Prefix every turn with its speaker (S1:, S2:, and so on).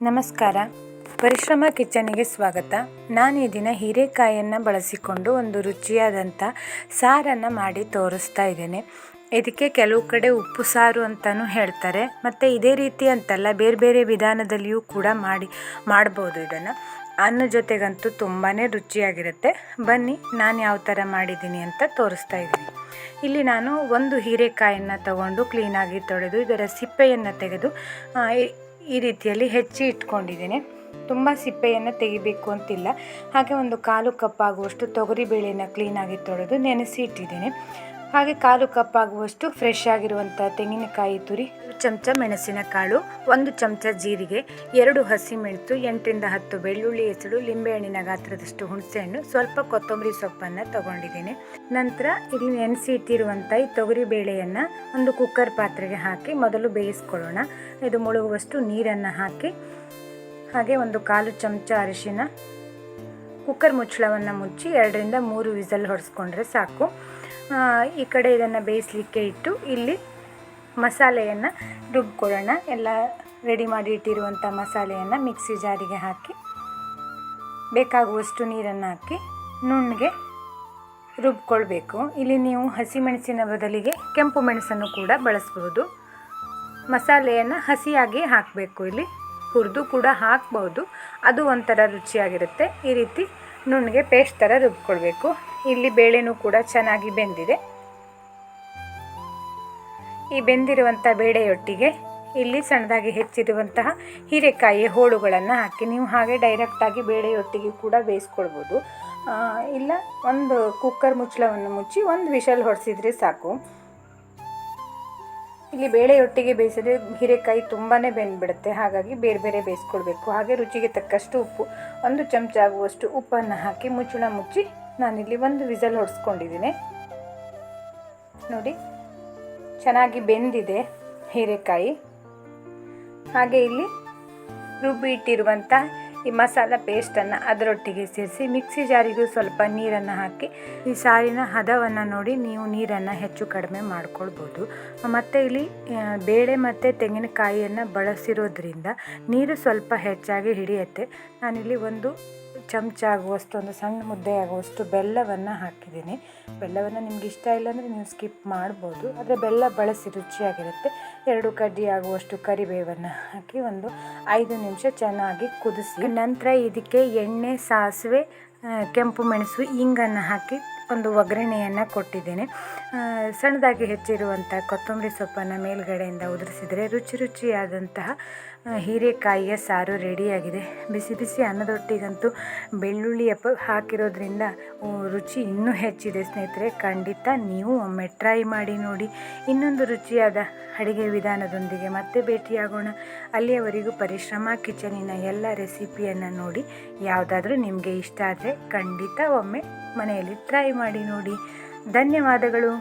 S1: ನಮಸ್ಕಾರ. ಪರಿಶ್ರಮ ಕಿಚನಿಗೆ ಸ್ವಾಗತ. ನಾನು ಈ ದಿನ ಹೀರೆಕಾಯಿಯನ್ನು ಬಳಸಿಕೊಂಡು ಒಂದು ರುಚಿಯಾದಂಥ ಸಾರನ್ನು ಮಾಡಿ ತೋರಿಸ್ತಾ ಇದ್ದೇನೆ. ಇದಕ್ಕೆ ಕೆಲವು ಕಡೆ ಉಪ್ಪು ಸಾರು ಅಂತಲೂ ಹೇಳ್ತಾರೆ. ಮತ್ತು ಇದೇ ರೀತಿ ಅಂತಲ್ಲ, ಬೇರೆ ಬೇರೆ ವಿಧಾನದಲ್ಲಿಯೂ ಕೂಡ ಮಾಡ್ಬೋದು. ಇದನ್ನು ಅನ್ನ ಜೊತೆಗಂತೂ ತುಂಬಾ ರುಚಿಯಾಗಿರುತ್ತೆ. ಬನ್ನಿ ನಾನು ಯಾವ ಥರ ಮಾಡಿದ್ದೀನಿ ಅಂತ ತೋರಿಸ್ತಾ ಇದ್ದೀನಿ. ಇಲ್ಲಿ ನಾನು ಒಂದು ಹೀರೆಕಾಯನ್ನು ತಗೊಂಡು ಕ್ಲೀನಾಗಿ ತೊಳೆದು ಇದರ ಸಿಪ್ಪೆಯನ್ನು ತೆಗೆದು ಈ ರೀತಿಯಲ್ಲಿ ಹೆಚ್ಚಿ ಇಟ್ಕೊಂಡಿದ್ದೀನಿ. ತುಂಬ ಸಿಪ್ಪೆಯನ್ನು ತೆಗಿಬೇಕು ಅಂತಿಲ್ಲ. ಹಾಗೆ ಒಂದು 1/4 ಕಪ್ ಆಗುವಷ್ಟು ತೊಗರಿಬೇಳೆಯನ್ನು ಕ್ಲೀನಾಗಿ ತೊಳೆದು ನೆನೆಸಿ ಇಟ್ಟಿದ್ದೀನಿ. ಹಾಗೆ 1/4 ಕಪ್ ಆಗುವಷ್ಟು ಫ್ರೆಶ್ ಆಗಿರುವಂಥ ತೆಂಗಿನಕಾಯಿ ತುರಿ, 1 ಚಮಚ ಮೆಣಸಿನಕಾಳು, 1 ಚಮಚ ಜೀರಿಗೆ, 2 ಹಸಿಮೆಣಸು, 8ರಿಂದ 10 ಬೆಳ್ಳುಳ್ಳಿ ಹೆಸರು, ಲಿಂಬೆಹಣ್ಣಿನ ಗಾತ್ರದಷ್ಟು ಹುಣಸೆಹಣ್ಣು, ಸ್ವಲ್ಪ ಕೊತ್ತಂಬರಿ ಸೊಪ್ಪನ್ನು ತಗೊಂಡಿದ್ದೀನಿ. ನಂತರ ಇಲ್ಲಿ ನೆನೆಸಿ ಇಟ್ಟಿರುವಂಥ ಈ ತೊಗರಿಬೇಳೆಯನ್ನು ಒಂದು ಕುಕ್ಕರ್ ಪಾತ್ರೆಗೆ ಹಾಕಿ ಮೊದಲು ಬೇಯಿಸ್ಕೊಳ್ಳೋಣ. ಇದು ಮುಳುಗುವಷ್ಟು ನೀರನ್ನು ಹಾಕಿ ಹಾಗೆ ಒಂದು 1/4 ಚಮಚ ಅರಿಶಿನ, ಕುಕ್ಕರ್ ಮುಚ್ಚಳವನ್ನು ಮುಚ್ಚಿ 2ರಿಂದ 3 ವಿಸಲ್ ಹೊಡೆಸ್ಕೊಂಡ್ರೆ ಸಾಕು. ಈ ಕಡೆ ಇದನ್ನು ಬೇಯಿಸಲಿಕ್ಕೆ ಇಟ್ಟು ಇಲ್ಲಿ ಮಸಾಲೆಯನ್ನು ರುಬ್ಕೊಳ್ಳೋಣ. ಎಲ್ಲ ರೆಡಿ ಮಾಡಿ ಇಟ್ಟಿರುವಂಥ ಮಸಾಲೆಯನ್ನು ಮಿಕ್ಸಿ ಜಾರಿಗೆ ಹಾಕಿ ಬೇಕಾಗುವಷ್ಟು ನೀರನ್ನು ಹಾಕಿ ನುಣ್ಣಗೆ ರುಬ್ಕೊಳ್ಬೇಕು. ಇಲ್ಲಿ ನೀವು ಹಸಿಮೆಣಸಿನ ಬದಲಿಗೆ ಕೆಂಪು ಮೆಣಸನ್ನು ಕೂಡ ಬಳಸ್ಬೋದು. ಮಸಾಲೆಯನ್ನು ಹಸಿಯಾಗಿ ಹಾಕಬೇಕು. ಇಲ್ಲಿ ಹುರಿದು ಕೂಡ ಹಾಕ್ಬೋದು, ಅದು ಒಂಥರ ರುಚಿಯಾಗಿರುತ್ತೆ. ಈ ರೀತಿ ನುಣ್ಣಗೆ ಪೇಸ್ಟ್ ಥರ ರುಬ್ಕೊಳ್ಬೇಕು. ಇಲ್ಲಿ ಬೇಳೆನೂ ಕೂಡ ಚೆನ್ನಾಗಿ ಬೆಂದಿದೆ. ಈ ಬೆಂದಿರುವಂಥ ಬೇಳೆಯೊಟ್ಟಿಗೆ ಇಲ್ಲಿ ಸಣ್ಣದಾಗಿ ಹೆಚ್ಚಿರುವಂತಹ ಹೀರೆಕಾಯಿ ಹೋಳುಗಳನ್ನು ಹಾಕಿ, ನೀವು ಹಾಗೆ ಡೈರೆಕ್ಟಾಗಿ ಬೇಳೆಯೊಟ್ಟಿಗೆ ಕೂಡ ಬೇಯಿಸ್ಕೊಳ್ಬೋದು. ಇಲ್ಲ ಒಂದು ಕುಕ್ಕರ್ ಮುಚ್ಚಳವನ್ನು ಮುಚ್ಚಿ 1 ವಿಷಲ್ ಹೊಡೆಸಿದ್ರೆ ಸಾಕು. ಇಲ್ಲಿ ಬೇಳೆಯೊಟ್ಟಿಗೆ ಬೇಯಿಸಿದ್ರೆ ಹೀರೆಕಾಯಿ ತುಂಬಾ ಬೆಂದ್ಬಿಡುತ್ತೆ. ಹಾಗಾಗಿ ಬೇರೆ ಬೇರೆ ಬೇಯಿಸ್ಕೊಳ್ಬೇಕು. ಹಾಗೆ ರುಚಿಗೆ ತಕ್ಕಷ್ಟು ಉಪ್ಪು, 1 ಚಮಚ ಆಗುವಷ್ಟು ಉಪ್ಪನ್ನು ಹಾಕಿ ಮುಚ್ಚಳ ಮುಚ್ಚಿ ನಾನಿಲ್ಲಿ 1 ವಿಸಲ್ ಹೊಡೆಸ್ಕೊಂಡಿದ್ದೀನಿ. ನೋಡಿ, ಚೆನ್ನಾಗಿ ಬೆಂದಿದೆ ಹೀರೆಕಾಯಿ. ಹಾಗೆ ಇಲ್ಲಿ ರುಬ್ಬಿ ಇಟ್ಟಿರುವಂಥ ಈ ಮಸಾಲ ಪೇಸ್ಟನ್ನು ಅದರೊಟ್ಟಿಗೆ ಸೇರಿಸಿ ಮಿಕ್ಸಿ ಜಾರಿಗೂ ಸ್ವಲ್ಪ ನೀರನ್ನು ಹಾಕಿ ಈ ಸಾರಿನ ಹದವನ್ನು ನೋಡಿ ನೀವು ನೀರನ್ನು ಹೆಚ್ಚು ಕಡಿಮೆ ಮಾಡ್ಕೊಳ್ಬೋದು. ಮತ್ತು ಇಲ್ಲಿ ಬೇಳೆ ಮತ್ತು ತೆಂಗಿನಕಾಯಿಯನ್ನು ಬಳಸಿರೋದ್ರಿಂದ ನೀರು ಸ್ವಲ್ಪ ಹೆಚ್ಚಾಗಿ ಹಿಡಿಯುತ್ತೆ. ನಾನಿಲ್ಲಿ 1 ಚಮಚ ಆಗುವಷ್ಟು, ಒಂದು ಸಣ್ಣ ಮುದ್ದೆ ಆಗುವಷ್ಟು ಬೆಲ್ಲವನ್ನು ಹಾಕಿದ್ದೀನಿ. ಬೆಲ್ಲವನ್ನು ನಿಮ್ಗೆ ಇಷ್ಟ ಇಲ್ಲ ಅಂದರೆ ನೀವು ಸ್ಕಿಪ್ ಮಾಡ್ಬೋದು, ಆದರೆ ಬೆಲ್ಲ ಬಳಸಿ ರುಚಿಯಾಗಿರುತ್ತೆ. 2 ಕಡ್ಡಿ ಆಗುವಷ್ಟು ಕರಿಬೇವನ್ನು ಹಾಕಿ ಒಂದು 5 ನಿಮಿಷ ಚೆನ್ನಾಗಿ ಕುದಿಸಿ ನಂತರ ಇದಕ್ಕೆ ಎಣ್ಣೆ, ಸಾಸಿವೆ, ಕೆಂಪು ಮೆಣಸು, ಇಂಗನ್ನು ಹಾಕಿ ಒಂದು ಒಗ್ಗರಣೆಯನ್ನು ಕೊಟ್ಟಿದ್ದೇನೆ. ಸಣ್ಣದಾಗಿ ಹೆಚ್ಚಿರುವಂಥ ಕೊತ್ತಂಬರಿ ಸೊಪ್ಪನ್ನು ಮೇಲ್ಗಡೆಯಿಂದ ಉದುರಿಸಿದರೆ ರುಚಿಯಾದಂತಹ ಹೀರೆಕಾಯಿಯ ಸಾರು ರೆಡಿಯಾಗಿದೆ. ಬಿಸಿ ಬಿಸಿ ಅನ್ನದೊಟ್ಟಿಗಂತೂ ಬೆಳ್ಳುಳ್ಳಿ ಹಾಕಿರೋದ್ರಿಂದ ರುಚಿ ಇನ್ನೂ ಹೆಚ್ಚಿದೆ. ಸ್ನೇಹಿತರೆ, ಖಂಡಿತ ನೀವು ಒಮ್ಮೆ ಟ್ರೈ ಮಾಡಿ ನೋಡಿ. ಇನ್ನೊಂದು ರುಚಿಯಾದ ಅಡುಗೆ ವಿಧಾನದೊಂದಿಗೆ ಮತ್ತೆ ಭೇಟಿಯಾಗೋಣ. ಅಲ್ಲಿಯವರೆಗೂ ಪರಿಶ್ರಮ ಕಿಚನಿನ ಎಲ್ಲ ರೆಸಿಪಿಯನ್ನು ನೋಡಿ ಯಾವುದಾದ್ರೂ ನಿಮಗೆ ಇಷ್ಟ ಆದರೆ ಖಂಡಿತ ಒಮ್ಮೆ ಮನೆಯಲ್ಲಿ ಟ್ರೈ ಮಾಡಿ ನೋಡಿ. ಧನ್ಯವಾದಗಳು.